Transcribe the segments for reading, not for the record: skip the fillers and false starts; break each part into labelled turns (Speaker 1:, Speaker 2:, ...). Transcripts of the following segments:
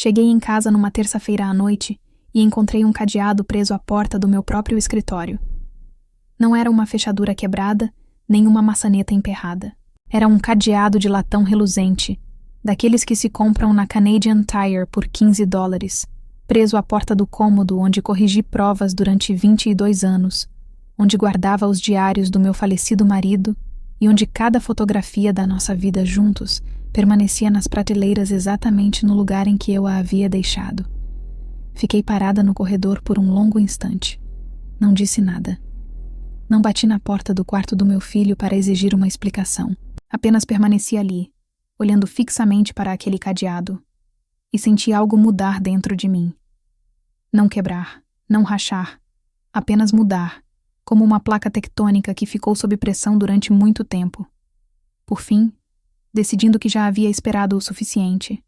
Speaker 1: Cheguei em casa numa terça-feira à noite e encontrei um cadeado preso à porta do meu próprio escritório. Não era uma fechadura quebrada, nem uma maçaneta emperrada. Era um cadeado de latão reluzente, daqueles que se compram na Canadian Tire por $15, preso à porta do cômodo onde corrigi provas durante 22 anos, onde guardava os diários do meu falecido marido e onde cada fotografia da nossa vida juntos permanecia nas prateleiras exatamente no lugar em que eu a havia deixado. Fiquei parada no corredor por um longo instante. Não disse nada. Não bati na porta do quarto do meu filho para exigir uma explicação. Apenas permaneci ali, olhando fixamente para aquele cadeado, e senti algo mudar dentro de mim. Não quebrar, não rachar, apenas mudar, como uma placa tectônica que ficou sob pressão durante muito tempo. Por fim, decidindo que já havia esperado o suficiente,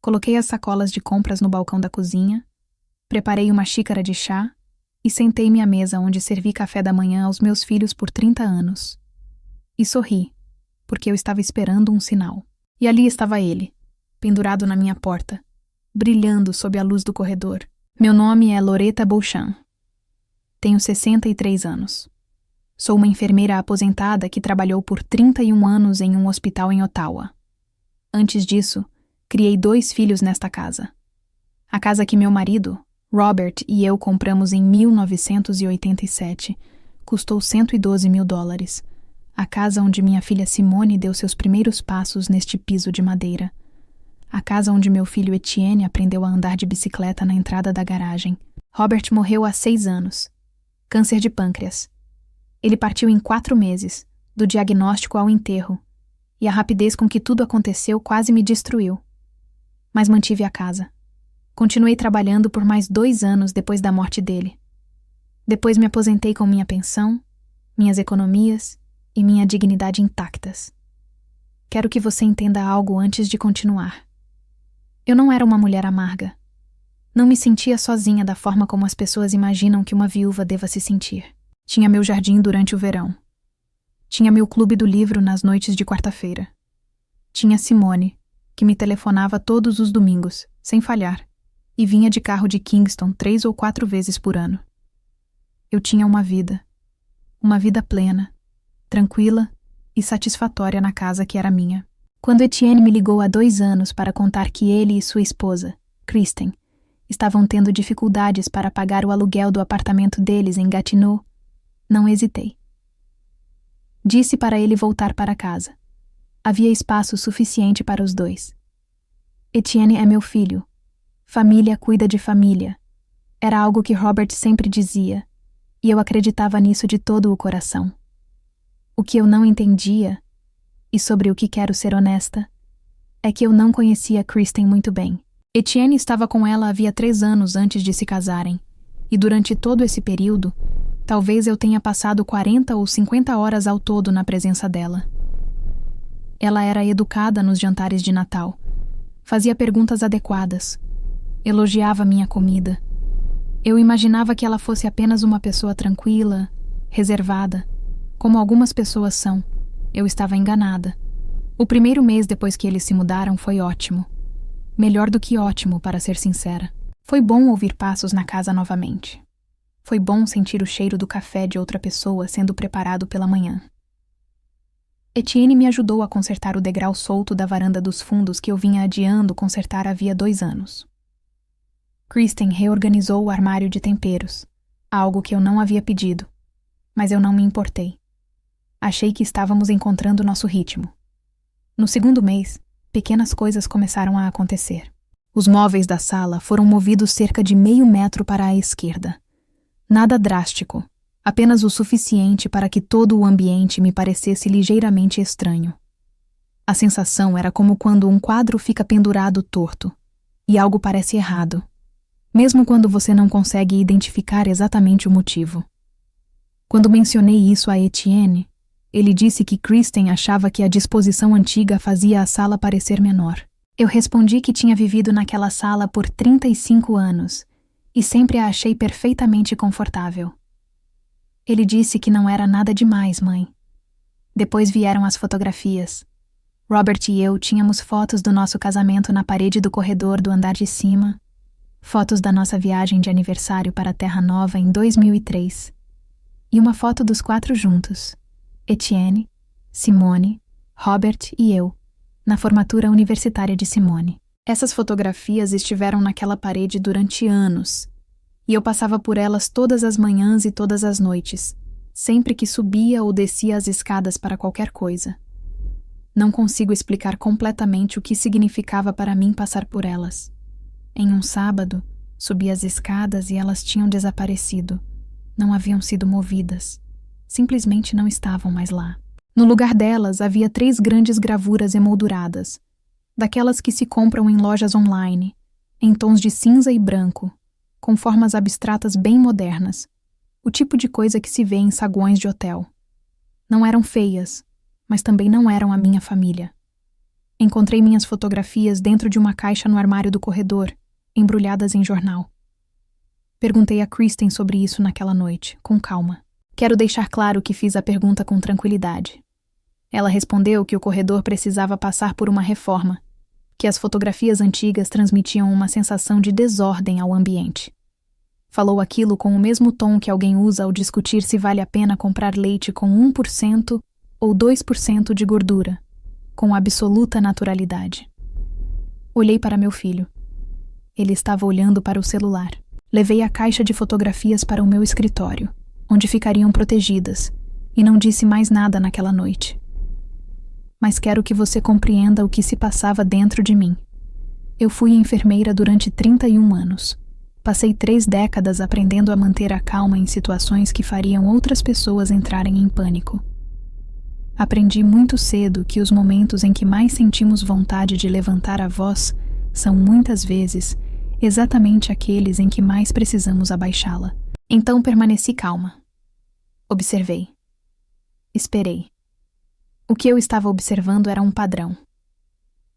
Speaker 1: coloquei as sacolas de compras no balcão da cozinha, preparei uma xícara de chá e sentei-me à mesa onde servi café da manhã aos meus filhos por 30 anos. E sorri, porque eu estava esperando um sinal. E ali estava ele, pendurado na minha porta, brilhando sob a luz do corredor. Meu nome é Loretta Beauchamp. Tenho 63 anos. Sou uma enfermeira aposentada que trabalhou por 31 anos em um hospital em Ottawa. Antes disso, criei 2 filhos nesta casa. A casa que meu marido, Robert, e eu compramos em 1987 custou $112 mil. A casa onde minha filha Simone deu seus primeiros passos neste piso de madeira. A casa onde meu filho Etienne aprendeu a andar de bicicleta na entrada da garagem. Robert morreu há 6 anos. Câncer de pâncreas. Ele partiu em 4 meses, do diagnóstico ao enterro, e a rapidez com que tudo aconteceu quase me destruiu. Mas mantive a casa. Continuei trabalhando por mais 2 anos depois da morte dele. Depois me aposentei com minha pensão, minhas economias e minha dignidade intactas. Quero que você entenda algo antes de continuar. Eu não era uma mulher amarga. Não me sentia sozinha da forma como as pessoas imaginam que uma viúva deva se sentir. Tinha meu jardim durante o verão. Tinha meu clube do livro nas noites de quarta-feira. Tinha Simone, que me telefonava todos os domingos, sem falhar, e vinha de carro de Kingston 3 ou 4 vezes por ano. Eu tinha uma vida plena, tranquila e satisfatória na casa que era minha. Quando Etienne me ligou há 2 anos para contar que ele e sua esposa, Kristen, estavam tendo dificuldades para pagar o aluguel do apartamento deles em Gatineau, não hesitei. Disse para ele voltar para casa. Havia espaço suficiente para os 2. Etienne é meu filho. Família cuida de família. Era algo que Robert sempre dizia, e eu acreditava nisso de todo o coração. O que eu não entendia, e sobre o que quero ser honesta, é que eu não conhecia Kristen muito bem. Etienne estava com ela havia 3 anos antes de se casarem, e durante todo esse período, talvez eu tenha passado 40 ou 50 horas ao todo na presença dela. Ela era educada nos jantares de Natal, fazia perguntas adequadas, elogiava minha comida. Eu imaginava que ela fosse apenas uma pessoa tranquila, reservada, como algumas pessoas são. Eu estava enganada. O primeiro mês depois que eles se mudaram foi ótimo. Melhor do que ótimo, para ser sincera. Foi bom ouvir passos na casa novamente. Foi bom sentir o cheiro do café de outra pessoa sendo preparado pela manhã. Etienne me ajudou a consertar o degrau solto da varanda dos fundos que eu vinha adiando consertar havia 2 anos. Kristen reorganizou o armário de temperos, algo que eu não havia pedido, mas eu não me importei. Achei que estávamos encontrando nosso ritmo. No 2º mês, pequenas coisas começaram a acontecer. Os móveis da sala foram movidos cerca de meio metro para a esquerda. Nada drástico, apenas o suficiente para que todo o ambiente me parecesse ligeiramente estranho. A sensação era como quando um quadro fica pendurado torto, e algo parece errado, mesmo quando você não consegue identificar exatamente o motivo. Quando mencionei isso a Etienne, ele disse que Kristen achava que a disposição antiga fazia a sala parecer menor. Eu respondi que tinha vivido naquela sala por 35 anos e sempre a achei perfeitamente confortável. Ele disse que não era nada demais, mãe. Depois vieram as fotografias. Robert e eu tínhamos fotos do nosso casamento na parede do corredor do andar de cima, fotos da nossa viagem de aniversário para a Terra Nova em 2003, e uma foto dos 4 juntos, Etienne, Simone, Robert e eu, na formatura universitária de Simone. Essas fotografias estiveram naquela parede durante anos, e eu passava por elas todas as manhãs e todas as noites, sempre que subia ou descia as escadas para qualquer coisa. Não consigo explicar completamente o que significava para mim passar por elas. Em um sábado, subi as escadas e elas tinham desaparecido. Não haviam sido movidas. Simplesmente não estavam mais lá. No lugar delas havia 3 grandes gravuras emolduradas, daquelas que se compram em lojas online, em tons de cinza e branco, com formas abstratas bem modernas, o tipo de coisa que se vê em saguões de hotel. Não eram feias, mas também não eram a minha família. Encontrei minhas fotografias dentro de uma caixa no armário do corredor, embrulhadas em jornal. Perguntei a Kristen sobre isso naquela noite, com calma. Quero deixar claro que fiz a pergunta com tranquilidade. Ela respondeu que o corredor precisava passar por uma reforma, que as fotografias antigas transmitiam uma sensação de desordem ao ambiente. Falou aquilo com o mesmo tom que alguém usa ao discutir se vale a pena comprar leite com 1% ou 2% de gordura, com absoluta naturalidade. Olhei para meu filho. Ele estava olhando para o celular. Levei a caixa de fotografias para o meu escritório, onde ficariam protegidas, e não disse mais nada naquela noite. Mas quero que você compreenda o que se passava dentro de mim. Eu fui enfermeira durante 31 anos. Passei 3 décadas aprendendo a manter a calma em situações que fariam outras pessoas entrarem em pânico. Aprendi muito cedo que os momentos em que mais sentimos vontade de levantar a voz são muitas vezes exatamente aqueles em que mais precisamos abaixá-la. Então permaneci calma. Observei. Esperei. O que eu estava observando era um padrão.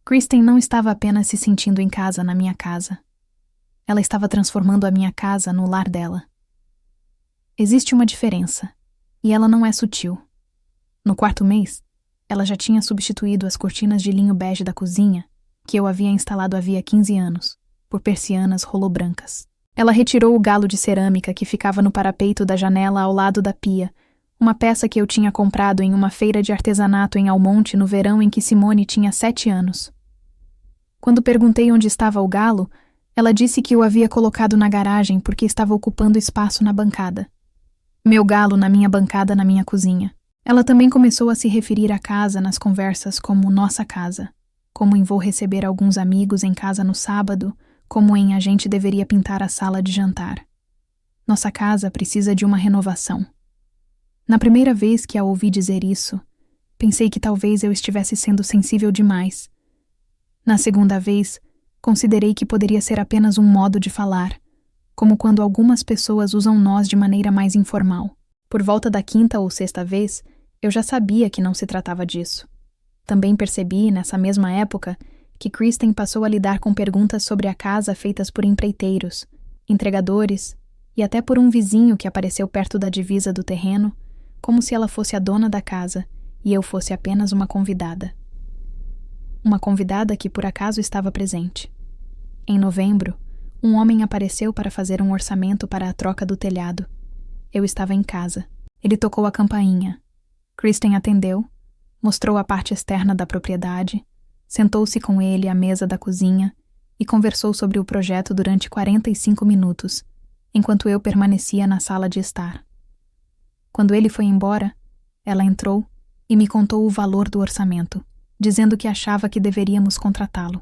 Speaker 1: Kristen não estava apenas se sentindo em casa na minha casa. Ela estava transformando a minha casa no lar dela. Existe uma diferença, e ela não é sutil. No 4º mês, ela já tinha substituído as cortinas de linho bege da cozinha, que eu havia instalado havia 15 anos, por persianas rolobrancas. Ela retirou o galo de cerâmica que ficava no parapeito da janela ao lado da pia, uma peça que eu tinha comprado em uma feira de artesanato em Almonte no verão em que Simone tinha 7 anos. Quando perguntei onde estava o galo, ela disse que o havia colocado na garagem porque estava ocupando espaço na bancada. Meu galo na minha bancada na minha cozinha. Ela também começou a se referir à casa nas conversas como nossa casa, como em vou receber alguns amigos em casa no sábado, como em a gente deveria pintar a sala de jantar. Nossa casa precisa de uma renovação. Na primeira vez que a ouvi dizer isso, pensei que talvez eu estivesse sendo sensível demais. Na segunda vez, considerei que poderia ser apenas um modo de falar, como quando algumas pessoas usam nós de maneira mais informal. Por volta da 5ª ou 6ª vez, eu já sabia que não se tratava disso. Também percebi, nessa mesma época, que Kristen passou a lidar com perguntas sobre a casa feitas por empreiteiros, entregadores e até por um vizinho que apareceu perto da divisa do terreno, como se ela fosse a dona da casa e eu fosse apenas uma convidada. Uma convidada que por acaso estava presente. Em novembro, um homem apareceu para fazer um orçamento para a troca do telhado. Eu estava em casa. Ele tocou a campainha. Kristen atendeu, mostrou a parte externa da propriedade, sentou-se com ele à mesa da cozinha e conversou sobre o projeto durante 45 minutos, enquanto eu permanecia na sala de estar. Quando ele foi embora, ela entrou e me contou o valor do orçamento, dizendo que achava que deveríamos contratá-lo.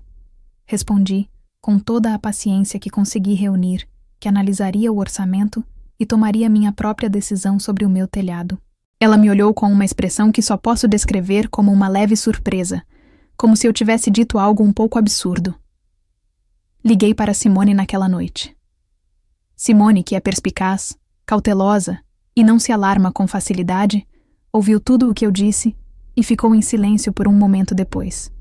Speaker 1: Respondi, com toda a paciência que consegui reunir, que analisaria o orçamento e tomaria minha própria decisão sobre o meu telhado. Ela me olhou com uma expressão que só posso descrever como uma leve surpresa, como se eu tivesse dito algo um pouco absurdo. Liguei para Simone naquela noite. Simone, que é perspicaz, cautelosa e não se alarma com facilidade, ouviu tudo o que eu disse e ficou em silêncio por um momento depois.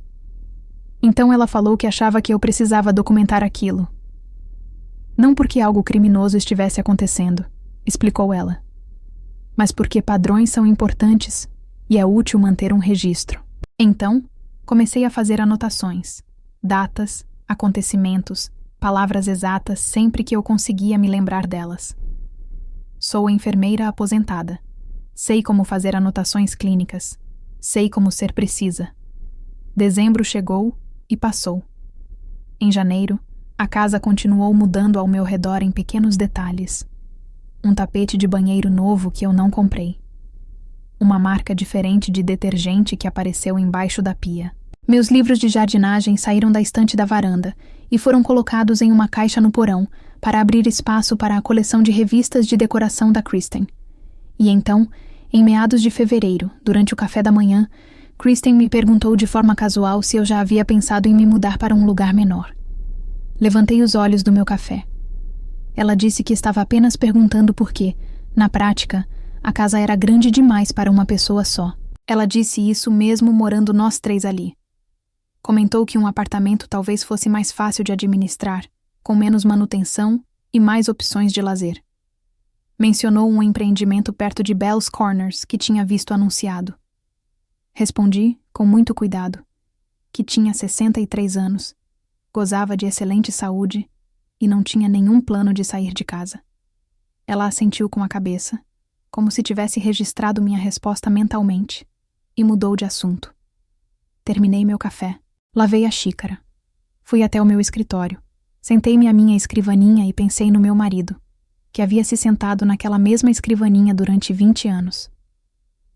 Speaker 1: Então ela falou que achava que eu precisava documentar aquilo. Não porque algo criminoso estivesse acontecendo, explicou ela, mas porque padrões são importantes e é útil manter um registro. Então, Comecei a fazer anotações, datas, acontecimentos, palavras exatas sempre que eu conseguia me lembrar delas. Sou enfermeira aposentada. Sei como fazer anotações clínicas. Sei como ser precisa. Dezembro chegou e passou. Em janeiro, a casa continuou mudando ao meu redor em pequenos detalhes. Um tapete de banheiro novo que eu não comprei. Uma marca diferente de detergente que apareceu embaixo da pia. Meus livros de jardinagem saíram da estante da varanda e foram colocados em uma caixa no porão para abrir espaço para a coleção de revistas de decoração da Kristen. E então, em meados de fevereiro, durante o café da manhã, Kristen me perguntou de forma casual se eu já havia pensado em me mudar para um lugar menor. Levantei os olhos do meu café. Ela disse que estava apenas perguntando porque, na prática, a casa era grande demais para uma pessoa só. Ela disse isso mesmo morando nós três ali. Comentou que um apartamento talvez fosse mais fácil de administrar, com menos manutenção e mais opções de lazer. Mencionou um empreendimento perto de Bell's Corners que tinha visto anunciado. Respondi, com muito cuidado, que tinha 63 anos, gozava de excelente saúde e não tinha nenhum plano de sair de casa. Ela assentiu com a cabeça, como se tivesse registrado minha resposta mentalmente, e mudou de assunto. Terminei meu café. Lavei a xícara. Fui até o meu escritório. Sentei-me à minha escrivaninha e pensei no meu marido, que havia se sentado naquela mesma escrivaninha durante 20 anos.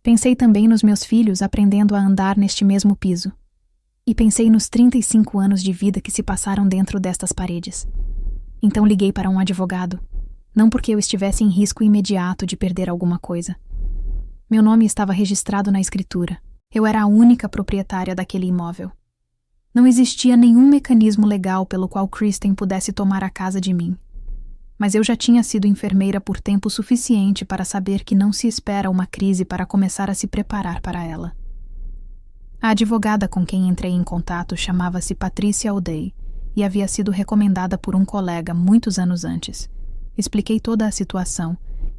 Speaker 1: Pensei também nos meus filhos aprendendo a andar neste mesmo piso. E pensei nos 35 anos de vida que se passaram dentro destas paredes. Então liguei para um advogado, não porque eu estivesse em risco imediato de perder alguma coisa. Meu nome estava registrado na escritura. Eu era a única proprietária daquele imóvel. Não existia nenhum mecanismo legal pelo qual Kristen pudesse tomar a casa de mim. Mas eu já tinha sido enfermeira por tempo suficiente para saber que não se espera uma crise para começar a se preparar para ela. A advogada com quem entrei em contato chamava-se Patricia O'Day e havia sido recomendada por um colega muitos anos antes. Expliquei toda a situação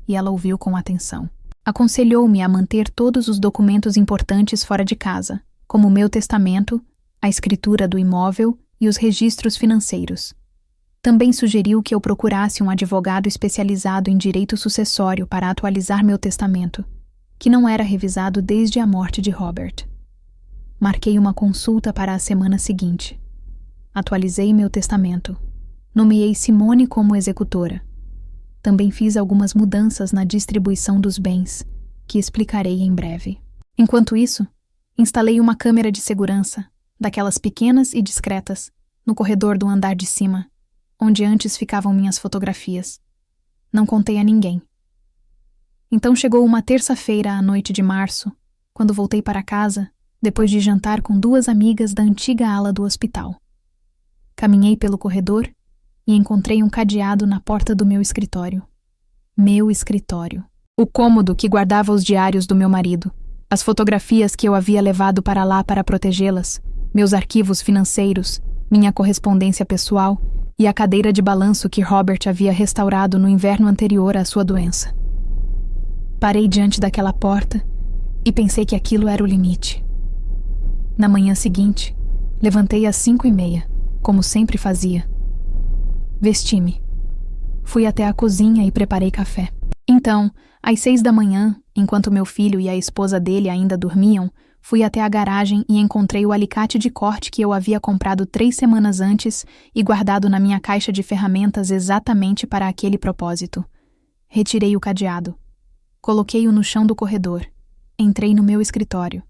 Speaker 1: e ela ouviu com atenção. Aconselhou-me a manter todos os documentos importantes fora de casa, como o meu testamento, a escritura do imóvel e os registros financeiros. Também sugeriu que eu procurasse um advogado especializado em direito sucessório para atualizar meu testamento, que não era revisado desde a morte de Robert. Marquei uma consulta para a semana seguinte. Atualizei meu testamento. Nomeei Simone como executora. Também fiz algumas mudanças na distribuição dos bens, que explicarei em breve. Enquanto isso, instalei uma câmera de segurança, daquelas pequenas e discretas, no corredor do andar de cima, onde antes ficavam minhas fotografias. Não contei a ninguém. Então chegou uma terça-feira à noite de março, quando voltei para casa, depois de jantar com 2 amigas da antiga ala do hospital. Caminhei pelo corredor e encontrei um cadeado na porta do meu escritório. Meu escritório. O cômodo que guardava os diários do meu marido, as fotografias que eu havia levado para lá para protegê-las, meus arquivos financeiros, minha correspondência pessoal e a cadeira de balanço que Robert havia restaurado no inverno anterior à sua doença. Parei diante daquela porta e pensei que aquilo era o limite. Na manhã seguinte, levantei às 5:30, como sempre fazia. Vesti-me. Fui até a cozinha e preparei café. Então, às 6 da manhã, enquanto meu filho e a esposa dele ainda dormiam, fui até a garagem e encontrei o alicate de corte que eu havia comprado 3 semanas antes e guardado na minha caixa de ferramentas exatamente para aquele propósito. Retirei o cadeado. Coloquei-o no chão do corredor. Entrei no meu escritório.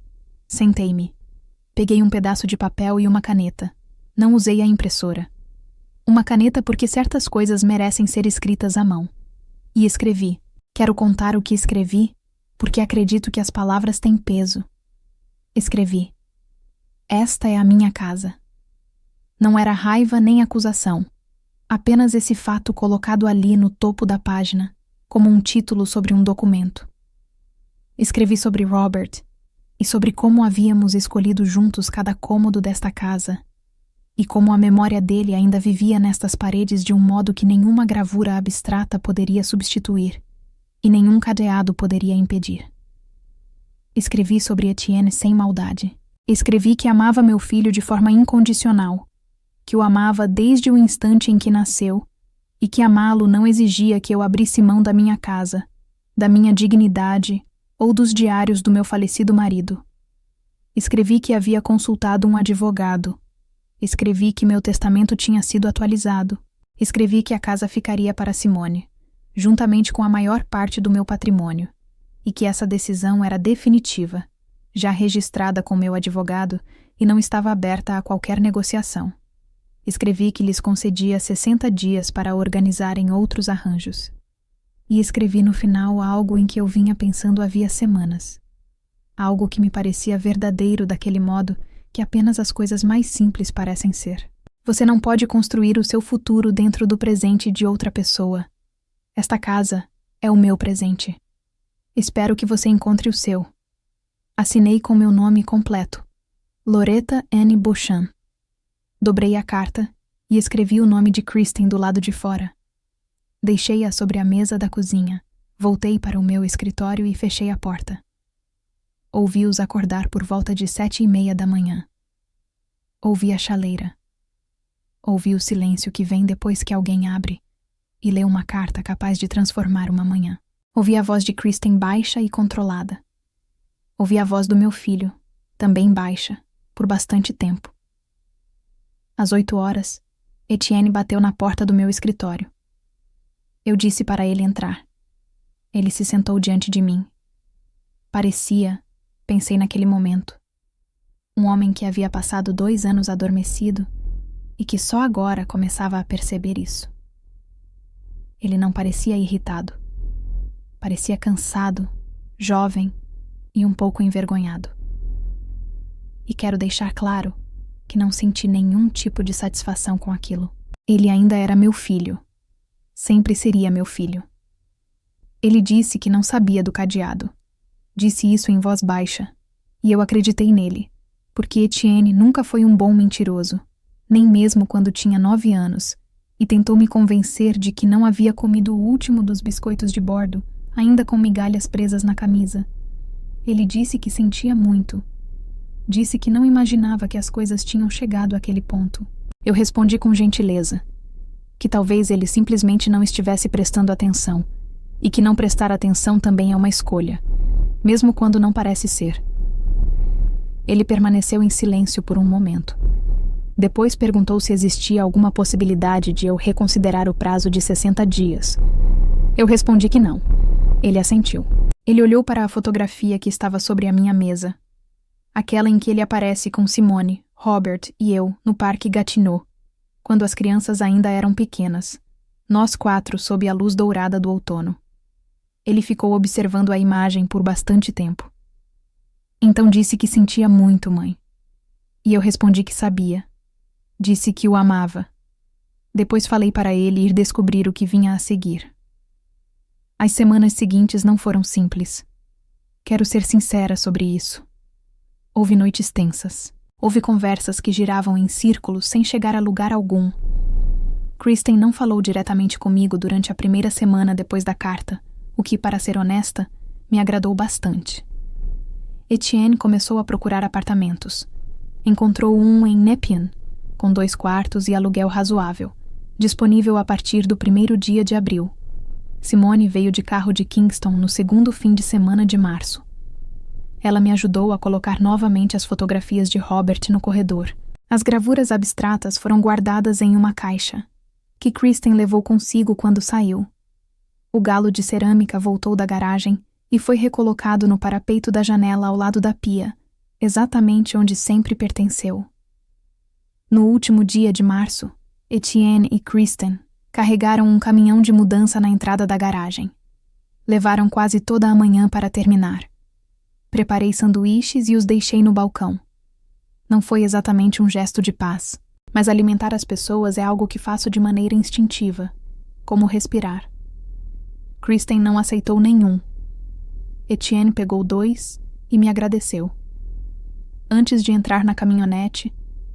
Speaker 1: Sentei-me. Peguei um pedaço de papel e uma caneta. Não usei a impressora. Uma caneta porque certas coisas merecem ser escritas à mão. E escrevi. Quero contar o que escrevi, porque acredito que as palavras têm peso. Escrevi. Esta é a minha casa. Não era raiva nem acusação. Apenas esse fato colocado ali no topo da página, como um título sobre um documento. Escrevi sobre Robert e sobre como havíamos escolhido juntos cada cômodo desta casa e como a memória dele ainda vivia nestas paredes de um modo que nenhuma gravura abstrata poderia substituir e nenhum cadeado poderia impedir. Escrevi sobre Etienne sem maldade. Escrevi que amava meu filho de forma incondicional, que o amava desde o instante em que nasceu e que amá-lo não exigia que eu abrisse mão da minha casa, da minha dignidade ou dos diários do meu falecido marido. Escrevi que havia consultado um advogado. Escrevi que meu testamento tinha sido atualizado. Escrevi que a casa ficaria para Simone, juntamente com a maior parte do meu patrimônio, e que essa decisão era definitiva, já registrada com meu advogado e não estava aberta a qualquer negociação. Escrevi que lhes concedia 60 dias para organizarem outros arranjos. E escrevi no final algo em que eu vinha pensando havia semanas. Algo que me parecia verdadeiro daquele modo que apenas as coisas mais simples parecem ser. Você não pode construir o seu futuro dentro do presente de outra pessoa. Esta casa é o meu presente. Espero que você encontre o seu. Assinei com meu nome completo, Loretta Anne Beauchamp. Dobrei a carta e escrevi o nome de Kristen do lado de fora. Deixei-a sobre a mesa da cozinha, voltei para o meu escritório e fechei a porta. Ouvi-os acordar por volta de 7:30 da manhã. Ouvi a chaleira. Ouvi o silêncio que vem depois que alguém abre e lê uma carta capaz de transformar uma manhã. Ouvi a voz de Kristen baixa e controlada. Ouvi a voz do meu filho, também baixa, por bastante tempo. Às 8h, Etienne bateu na porta do meu escritório. Eu disse para ele entrar. Ele se sentou diante de mim. Parecia, pensei naquele momento, um homem que havia passado 2 anos adormecido e que só agora começava a perceber isso. Ele não parecia irritado. Parecia cansado, jovem e um pouco envergonhado. E quero deixar claro que não senti nenhum tipo de satisfação com aquilo. Ele ainda era meu filho. Sempre seria meu filho. Ele disse que não sabia do cadeado. Disse isso em voz baixa, e eu acreditei nele, porque Etienne nunca foi um bom mentiroso, nem mesmo quando tinha 9 anos, e tentou me convencer de que não havia comido o último dos biscoitos de bordo, ainda com migalhas presas na camisa. Ele disse que sentia muito. Disse que não imaginava que as coisas tinham chegado àquele ponto. Eu respondi com gentileza, que talvez ele simplesmente não estivesse prestando atenção, e que não prestar atenção também é uma escolha, mesmo quando não parece ser. Ele permaneceu em silêncio por um momento. Depois perguntou se existia alguma possibilidade de eu reconsiderar o prazo de 60 dias. Eu respondi que não. Ele assentiu. Ele olhou para a fotografia que estava sobre a minha mesa. Aquela em que ele aparece com Simone, Robert e eu no Parque Gatineau, quando as crianças ainda eram pequenas, nós 4 sob a luz dourada do outono. Ele ficou observando a imagem por bastante tempo. Então disse que sentia muito, mãe. E eu respondi que sabia. Disse que o amava. Depois falei para ele ir descobrir o que vinha a seguir. As semanas seguintes não foram simples. Quero ser sincera sobre isso. Houve noites tensas. Houve conversas que giravam em círculos sem chegar a lugar algum. Kristen não falou diretamente comigo durante a primeira semana depois da carta, o que, para ser honesta, me agradou bastante. Etienne começou a procurar apartamentos. Encontrou um em Nepean, com 2 quartos e aluguel razoável, disponível a partir do 1º dia de abril. Simone veio de carro de Kingston no 2º fim de semana de março. Ela me ajudou a colocar novamente as fotografias de Robert no corredor. As gravuras abstratas foram guardadas em uma caixa, que Kristen levou consigo quando saiu. O galo de cerâmica voltou da garagem e foi recolocado no parapeito da janela ao lado da pia, exatamente onde sempre pertenceu. No último dia de março, Etienne e Kristen carregaram um caminhão de mudança na entrada da garagem. Levaram quase toda a manhã para terminar. Preparei sanduíches e os deixei no balcão. Não foi exatamente um gesto de paz, mas alimentar as pessoas é algo que faço de maneira instintiva, como respirar. Kristen não aceitou nenhum. Etienne pegou 2 e me agradeceu. Antes de entrar na caminhonete,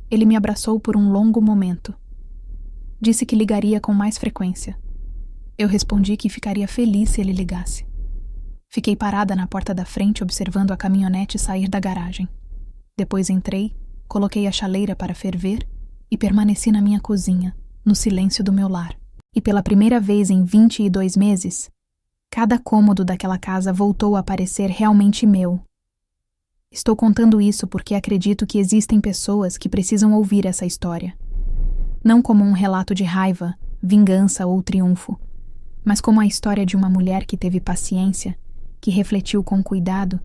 Speaker 1: ele me abraçou por um longo momento. Disse que ligaria com mais frequência. Eu respondi que ficaria feliz se ele ligasse. Fiquei parada na porta da frente observando a caminhonete sair da garagem. Depois entrei, coloquei a chaleira para ferver e permaneci na minha cozinha, no silêncio do meu lar. E pela primeira vez em 22 meses, cada cômodo daquela casa voltou a parecer realmente meu. Estou contando isso porque acredito que existem pessoas que precisam ouvir essa história. Não como um relato de raiva, vingança ou triunfo, mas como a história de uma mulher que teve paciência, que refletiu com cuidado,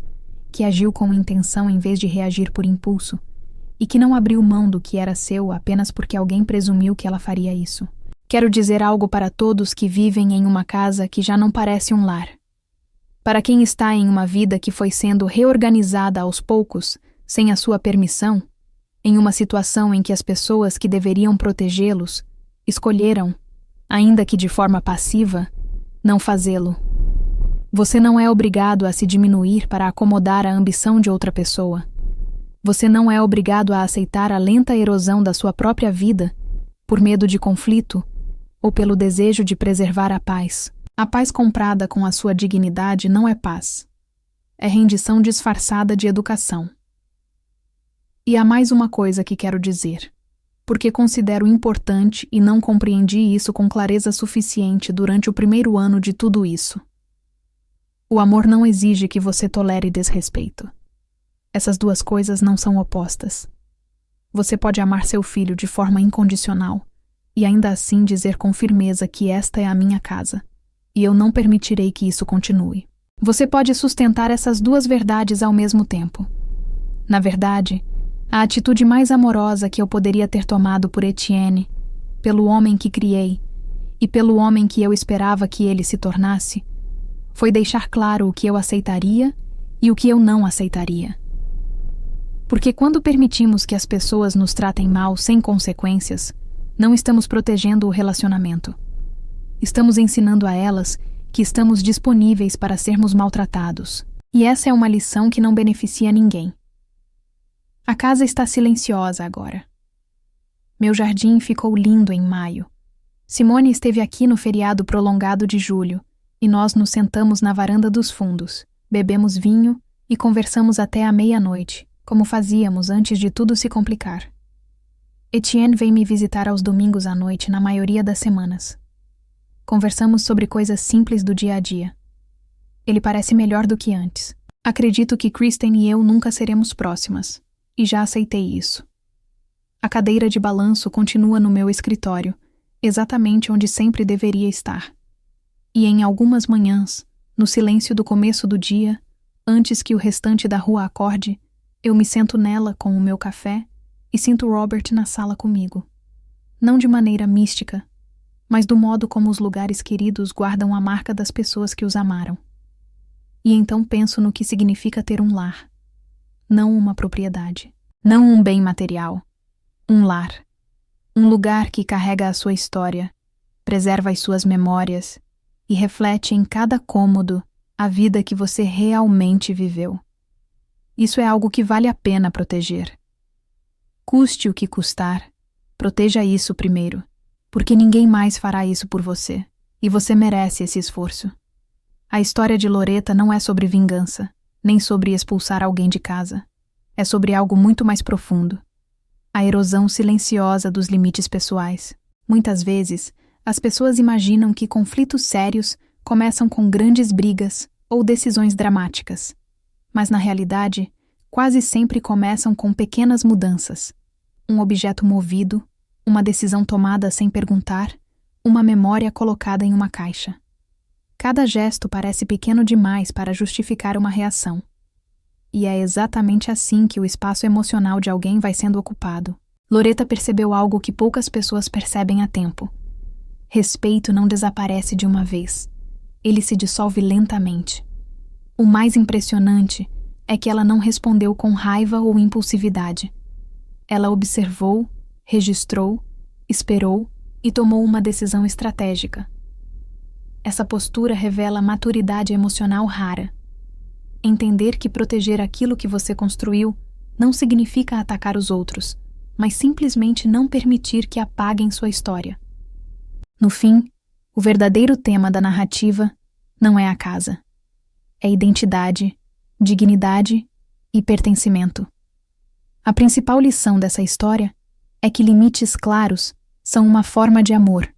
Speaker 1: que agiu com intenção em vez de reagir por impulso, e que não abriu mão do que era seu apenas porque alguém presumiu que ela faria isso. Quero dizer algo para todos que vivem em uma casa que já não parece um lar. Para quem está em uma vida que foi sendo reorganizada aos poucos, sem a sua permissão, em uma situação em que as pessoas que deveriam protegê-los escolheram, ainda que de forma passiva, não fazê-lo. Você não é obrigado a se diminuir para acomodar a ambição de outra pessoa. Você não é obrigado a aceitar a lenta erosão da sua própria vida por medo de conflito ou pelo desejo de preservar a paz. A paz comprada com a sua dignidade não é paz. É rendição disfarçada de educação. E há mais uma coisa que quero dizer, porque considero importante e não compreendi isso com clareza suficiente durante o primeiro ano de tudo isso. O amor não exige que você tolere desrespeito. Essas duas coisas não são opostas. Você pode amar seu filho de forma incondicional e ainda assim dizer com firmeza que esta é a minha casa, e eu não permitirei que isso continue. Você pode sustentar essas duas verdades ao mesmo tempo. Na verdade, a atitude mais amorosa que eu poderia ter tomado por Etienne, pelo homem que criei e pelo homem que eu esperava que ele se tornasse, foi deixar claro o que eu aceitaria e o que eu não aceitaria. Porque quando permitimos que as pessoas nos tratem mal sem consequências, não estamos protegendo o relacionamento. Estamos ensinando a elas que estamos disponíveis para sermos maltratados. E essa é uma lição que não beneficia ninguém. A casa está silenciosa agora. Meu jardim ficou lindo em maio. Simone esteve aqui no feriado prolongado de julho, e nós nos sentamos na varanda dos fundos, bebemos vinho e conversamos até a meia-noite, como fazíamos antes de tudo se complicar. Etienne vem me visitar aos domingos à noite na maioria das semanas. Conversamos sobre coisas simples do dia a dia. Ele parece melhor do que antes. Acredito que Kristen e eu nunca seremos próximas, e já aceitei isso. A cadeira de balanço continua no meu escritório, exatamente onde sempre deveria estar. E em algumas manhãs, no silêncio do começo do dia, antes que o restante da rua acorde, eu me sento nela com o meu café e sinto Robert na sala comigo. Não de maneira mística, mas do modo como os lugares queridos guardam a marca das pessoas que os amaram. E então penso no que significa ter um lar. Não uma propriedade. Não um bem material. Um lar. Um lugar que carrega a sua história, preserva as suas memórias e reflete em cada cômodo a vida que você realmente viveu. Isso é algo que vale a pena proteger. Custe o que custar, proteja isso primeiro, porque ninguém mais fará isso por você, e você merece esse esforço. A história de Loretta não é sobre vingança, nem sobre expulsar alguém de casa. É sobre algo muito mais profundo. A erosão silenciosa dos limites pessoais. Muitas vezes, as pessoas imaginam que conflitos sérios começam com grandes brigas ou decisões dramáticas. Mas na realidade, quase sempre começam com pequenas mudanças. Um objeto movido, uma decisão tomada sem perguntar, uma memória colocada em uma caixa. Cada gesto parece pequeno demais para justificar uma reação. E é exatamente assim que o espaço emocional de alguém vai sendo ocupado. Loretta percebeu algo que poucas pessoas percebem a tempo. Respeito não desaparece de uma vez. Ele se dissolve lentamente. O mais impressionante é que ela não respondeu com raiva ou impulsividade. Ela observou, registrou, esperou e tomou uma decisão estratégica. Essa postura revela maturidade emocional rara. Entender que proteger aquilo que você construiu não significa atacar os outros, mas simplesmente não permitir que apaguem sua história. No fim, o verdadeiro tema da narrativa não é a casa. É identidade, dignidade e pertencimento. A principal lição dessa história é que limites claros são uma forma de amor,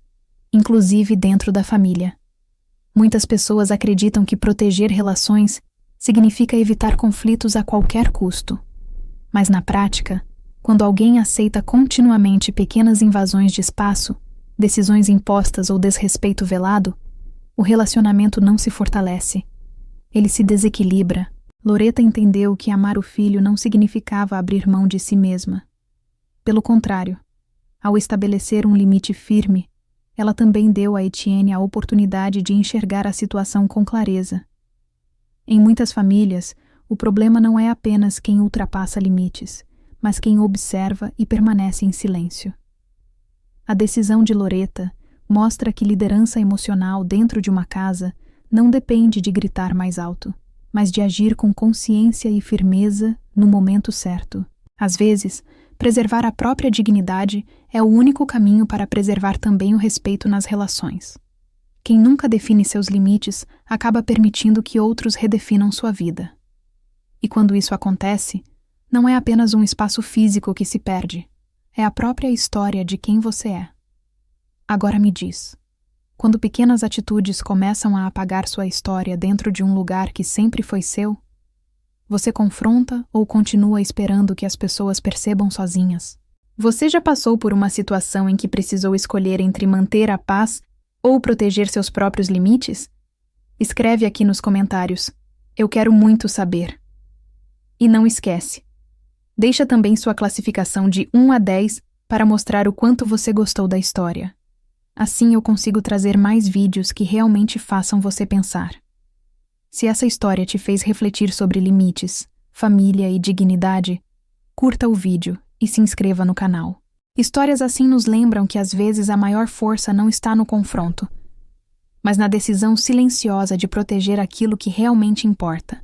Speaker 1: inclusive dentro da família. Muitas pessoas acreditam que proteger relações significa evitar conflitos a qualquer custo. Mas na prática, quando alguém aceita continuamente pequenas invasões de espaço, decisões impostas ou desrespeito velado, o relacionamento não se fortalece. Ele se desequilibra. Loreta entendeu que amar o filho não significava abrir mão de si mesma. Pelo contrário, ao estabelecer um limite firme, ela também deu a Etienne a oportunidade de enxergar a situação com clareza. Em muitas famílias, o problema não é apenas quem ultrapassa limites, mas quem observa e permanece em silêncio. A decisão de Loreta mostra que liderança emocional dentro de uma casa não depende de gritar mais alto, mas de agir com consciência e firmeza no momento certo. Às vezes, preservar a própria dignidade é o único caminho para preservar também o respeito nas relações. Quem nunca define seus limites acaba permitindo que outros redefinam sua vida. E quando isso acontece, não é apenas um espaço físico que se perde, é a própria história de quem você é. Agora me diz, quando pequenas atitudes começam a apagar sua história dentro de um lugar que sempre foi seu, você confronta ou continua esperando que as pessoas percebam sozinhas? Você já passou por uma situação em que precisou escolher entre manter a paz ou proteger seus próprios limites? Escreve aqui nos comentários. Eu quero muito saber. E não esquece. Deixa também sua classificação de 1 a 10 para mostrar o quanto você gostou da história. Assim eu consigo trazer mais vídeos que realmente façam você pensar. Se essa história te fez refletir sobre limites, família e dignidade, curta o vídeo e se inscreva no canal. Histórias assim nos lembram que às vezes a maior força não está no confronto, mas na decisão silenciosa de proteger aquilo que realmente importa.